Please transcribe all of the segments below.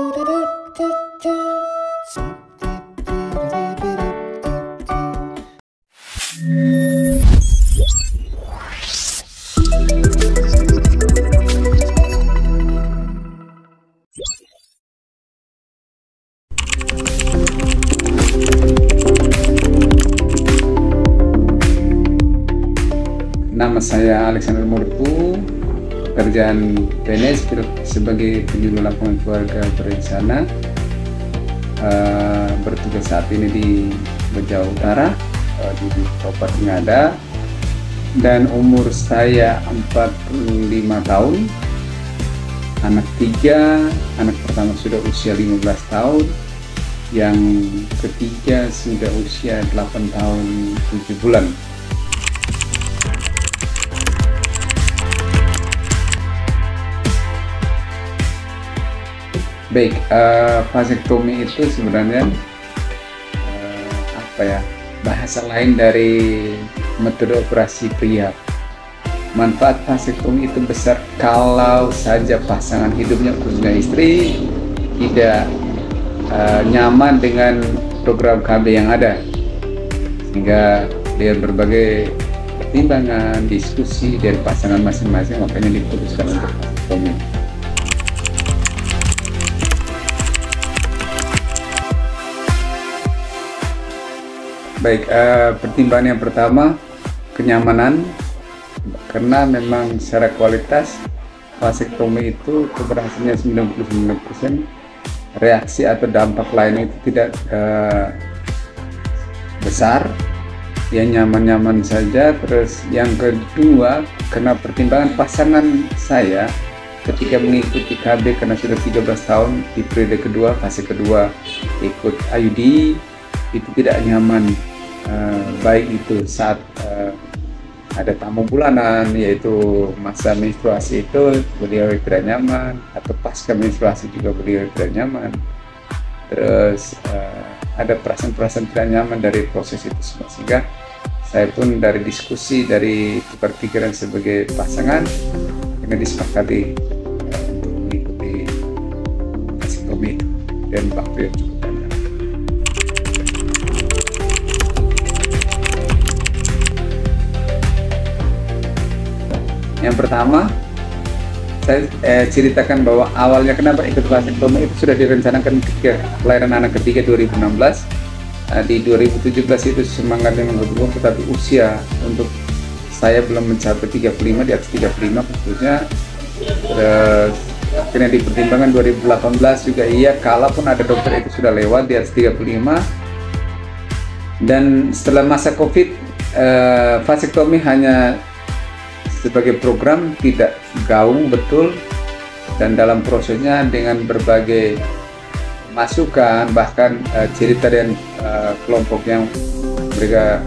Nama saya Alexander Murtu, pekerjaan PNS sebagai penyuluh lapangan keluarga berencana, bertugas saat ini di Beja Utara, di Kabupaten Ngada, dan umur saya 45 tahun, anak 3, anak pertama sudah usia 15 tahun, yang ketiga sudah usia 8 tahun 7 bulan. Baik, vasektomi itu sebenarnya bahasa lain dari metode operasi pria. Manfaat vasektomi itu besar kalau saja pasangan hidupnya, khususnya istri, tidak nyaman dengan program KB yang ada, sehingga dengan berbagai pertimbangan, diskusi dari pasangan masing-masing, makanya diputuskan untuk vasektomi. Baik, pertimbangan yang pertama, kenyamanan, karena memang secara kualitas vasektomi itu keberhasilannya 99%, reaksi atau dampak lain itu tidak besar, ya nyaman-nyaman saja. Terus yang kedua, karena pertimbangan pasangan saya ketika mengikuti KB, karena sudah 13 tahun di periode kedua, fase kedua ikut IUD, itu tidak nyaman. Baik itu saat ada tamu bulanan, yaitu masa menstruasi, itu beliau tidak nyaman, atau pasca menstruasi juga beliau tidak nyaman. Terus ada perasaan-perasaan tidak nyaman dari proses itu semua, sehingga saya pun dari diskusi, dari tukar pikiran sebagai pasangan, dengan disepakati untuk mengikuti vasektomi itu dan waktu yang cukup. Yang pertama, saya ceritakan bahwa awalnya kenapa ikut vasektomi itu sudah direncanakan ketika kelahiran anak ketiga 2016. Di 2017 itu semangatnya menggebu, tetapi usia untuk saya belum mencapai 35, di atas 35 khususnya. Terus akhirnya di pertimbangan 2018 juga iya, kalaupun ada dokter itu sudah lewat di atas 35. Dan setelah masa COVID, vasektomi hanya sebagai program, tidak gaung betul, dan dalam prosesnya dengan berbagai masukan, bahkan cerita dan kelompok yang mereka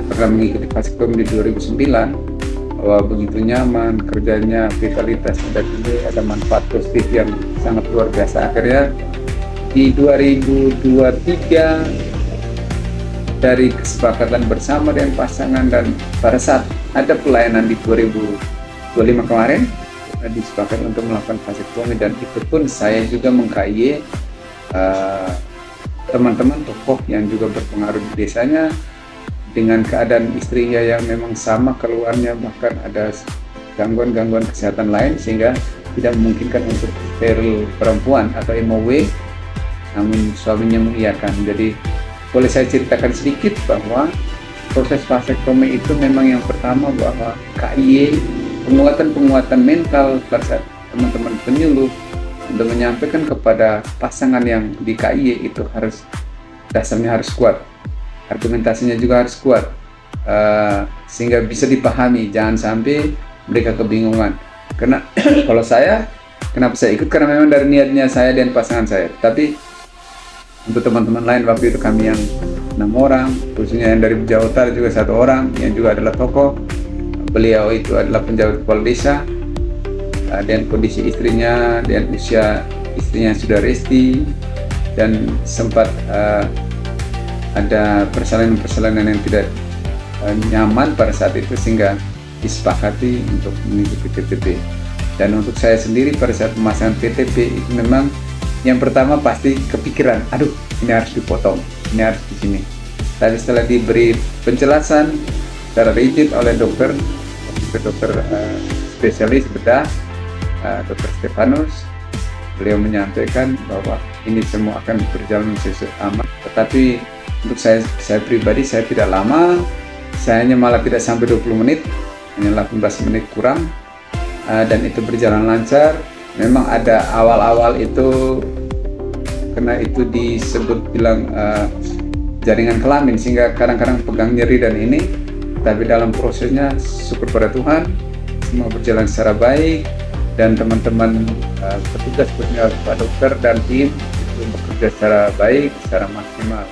pernah mengikuti vasektomi di 2009, bahwa begitu nyaman kerjanya, vitalitas ada tinggi, ada manfaat positif yang sangat luar biasa. Akhirnya di 2023 dari kesepakatan bersama dengan pasangan, dan pada saat ada pelayanan di 2025 kemarin, disepakati untuk melakukan vasektomi, dan itu pun saya juga meng-KY teman-teman tokoh yang juga berpengaruh di desanya, dengan keadaan istrinya yang memang sama keluarnya, bahkan ada gangguan-gangguan kesehatan lain sehingga tidak memungkinkan untuk steril perempuan atau MOW, namun suaminya mengiyakan. Jadi boleh saya ceritakan sedikit bahwa proses vasektomi itu memang yang pertama bahwa KY, penguatan mental pada saat teman-teman penyuluh untuk menyampaikan kepada pasangan yang di KY itu harus, dasarnya harus kuat, argumentasinya juga harus kuat, sehingga bisa dipahami, jangan sampai mereka kebingungan. Karena kalau saya, kenapa saya ikut, karena memang dari niatnya saya dan pasangan saya. Tapi untuk teman-teman lain, waktu itu kami yang 6 orang, khususnya yang dari Beja Utara juga 1 orang yang juga adalah tokoh. Beliau itu adalah penjabat kepala desa, dan kondisi istrinya dan usia istrinya sudah resti, dan sempat ada persalinan-persalinan yang tidak nyaman pada saat itu, sehingga disepakati untuk mengikuti PTP. Dan untuk saya sendiri pada saat pemasangan PTP itu memang Yang pertama pasti kepikiran, aduh ini harus dipotong, ini harus di sini. Tapi setelah diberi penjelasan secara rigid oleh dokter spesialis bedah, Dr. Stefanus, beliau menyampaikan bahwa ini semua akan berjalan sesuai aman. Tetapi untuk saya pribadi, saya tidak lama, saya hanya malah tidak sampai 20 menit, hanya 18 menit kurang, dan itu berjalan lancar. Memang ada awal-awal itu, karena itu disebut bilang jaringan kelamin, sehingga kadang-kadang pegang nyeri dan ini, tapi dalam prosesnya syukur pada Tuhan semua berjalan secara baik, dan teman-teman petugas Pak dokter dan tim itu bekerja secara baik, secara maksimal.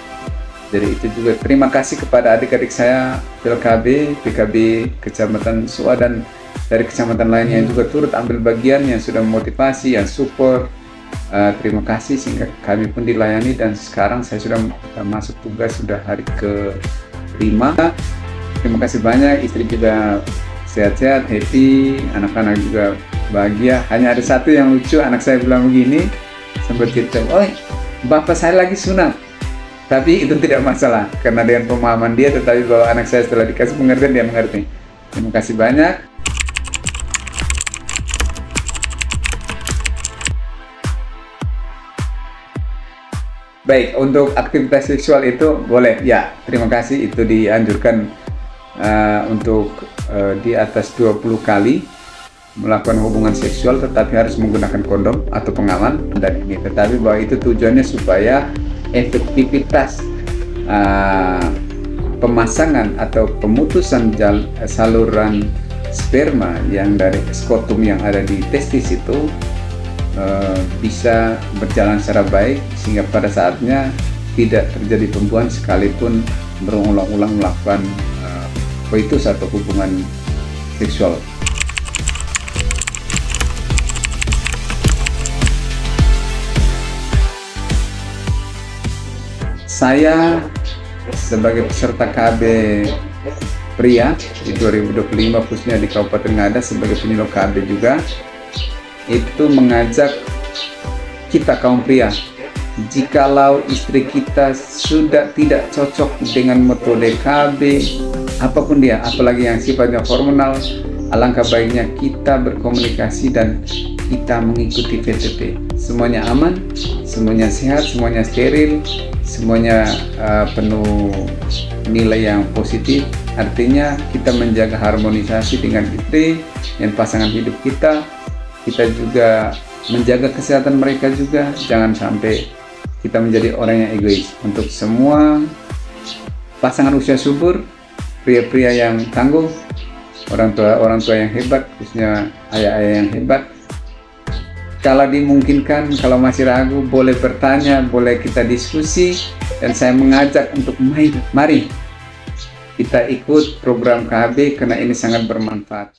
Jadi itu juga terima kasih kepada adik-adik saya PKB Kecamatan Suwa dan dari kecamatan lainnya yang juga turut ambil bagian, yang sudah memotivasi, yang support. Terima kasih, sehingga kami pun dilayani, dan sekarang saya sudah masuk tugas, sudah hari ke-5. Terima kasih banyak, istri juga sehat-sehat, happy, anak-anak juga bahagia. Hanya ada satu yang lucu, anak saya bilang begini, sempat cerita, "Oh, bapak saya lagi sunat." Tapi itu tidak masalah, karena dengan pemahaman dia, tetapi bahwa anak saya setelah dikasih pengertian, dia mengerti. Terima kasih banyak. Baik, untuk aktivitas seksual itu boleh, ya, terima kasih, itu dianjurkan untuk di atas 20 kali melakukan hubungan seksual, tetapi harus menggunakan kondom atau pengaman dan ini. Tetapi bahwa itu tujuannya supaya efektivitas pemasangan atau pemutusan saluran sperma yang dari skotum yang ada di testis itu bisa berjalan secara baik, sehingga pada saatnya tidak terjadi pembuahan sekalipun berulang-ulang melakukan koitus atau hubungan seksual. Saya sebagai peserta KB pria di 2025, khususnya di Kabupaten Ngada sebagai penyuluh KB juga, itu mengajak kita kaum pria, jikalau istri kita sudah tidak cocok dengan metode KB apapun dia, apalagi yang sifatnya hormonal, alangkah baiknya kita berkomunikasi dan kita mengikuti VTP. Semuanya aman, semuanya sehat, semuanya steril, semuanya penuh nilai yang positif. Artinya kita menjaga harmonisasi dengan istri dan pasangan hidup kita. Kita juga menjaga kesehatan mereka juga. Jangan sampai kita menjadi orang yang egois. Untuk semua pasangan usia subur, pria-pria yang tangguh, orang tua yang hebat, khususnya ayah-ayah yang hebat, kalau dimungkinkan, kalau masih ragu, boleh bertanya, boleh kita diskusi, dan saya mengajak untuk mari kita ikut program KB karena ini sangat bermanfaat.